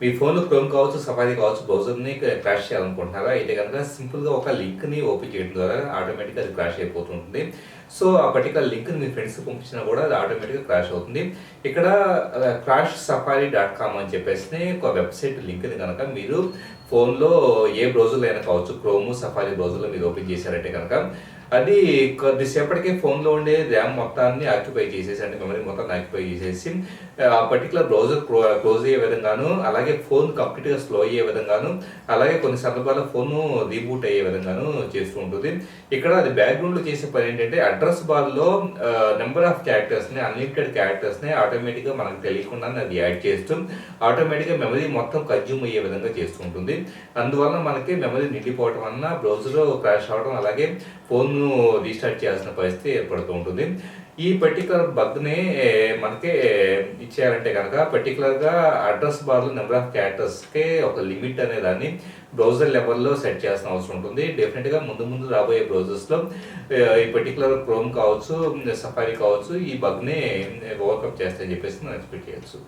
మీ ఫోన్‌లో క్రోమ్ కావచ్చు, సఫారీ కావచ్చు బ్రౌజర్‌ని క్రాష్ చేయాలనుకుంటున్నారా? అయితే గనక సింపుల్‌గా ఒక లింక్‌ని ఓపెన్ చేయడం ద్వారా ఆటోమేటిక్‌గా అది క్రాష్ అయిపోతూ ఉంటుంది. సో, ఆ పర్టిక్యులర్ లింక్‌ని మీ ఫ్రెండ్స్‌కి పంపించినా కూడా అది ఆటోమేటిక్‌గా క్రాష్ అవుతుంది. ఇక్కడ crashsafari.com అని చెప్పేసి ఒక వెబ్‌సైట్ లింక్‌ని గనక మీరు ఫోన్‌లో ఏ బ్రౌజర్‌లో అయినా కావచ్చు, క్రోమ్, సఫారీ బ్రౌజర్‌లో మీరు ఓపెన్ చేశారంటే గనక అది కొద్దిసేపటికే ఫోన్‌లో ఉండే ర్యామ్ మొత్తాన్ని ఆక్యుపై చేసేసి అంటే మెమరీ మొత్తాన్ని ఆక్యుపై చేసేసి ఆ పర్టిక్యులర్ బ్రౌజర్ క్లోజ్ అయ్యే విధంగాను, అలాగే ఫోన్ కంప్లీట్‌గా స్లో అయ్యే విధంగాను, అలాగే కొన్ని సందర్భాల్లో ఫోను రీబూట్ అయ్యే విధంగాను చేస్తూ ఉంటుంది. ఇక్కడ అది బ్యాక్‌గ్రౌండ్‌లో చేసే పనేంటంటే అడ్రెస్ బార్‌లో నంబర్ ఆఫ్ క్యారెక్టర్స్‌ని, అన్‌లిమిటెడ్ క్యారెక్టర్స్‌ని ఆటోమేటిక్‌గా మనకు తెలియకుండానే అది యాడ్ చేస్తూ ఆటోమేటిక్‌గా మెమరీ మొత్తం కన్జ్యూమ్ అయ్యే విధంగా చేస్తూ ఉంటుంది. అందువల్ల మనకి మెమరీ నిండిపోవటం వలన బ్రౌజర్ క్రాష్ అవ్వడం, అలాగే ఫోన్‌ను రీస్టార్ట్ చేయాల్సిన పరిస్థితి ఏర్పడుతూ ఉంటుంది. ఈ పర్టిక్యులర్ బగ్‌ని మనకి ఇచ్చేయాలంటే గనక పర్టిక్యులర్‌గా అడ్రెస్ బార్‌లో నంబర్ ఆఫ్ క్యారెక్టర్స్‌కి ఒక లిమిట్ అనే దాన్ని బ్రౌజర్ లెవెల్‌లో సెట్ చేయాల్సిన అవసరం ఉంటుంది. డెఫినిట్‌గా ముందు ముందు రాబోయే బ్రౌజర్స్‌లో ఈ పర్టిక్యులర్ క్రోమ్ కావచ్చు, సఫారీ కావచ్చు ఈ బగ్‌ని ఓవర్‌కమ్ చేస్తాయని చెప్పేసి మనం ఎక్స్‌పెక్ట్ చేయొచ్చు.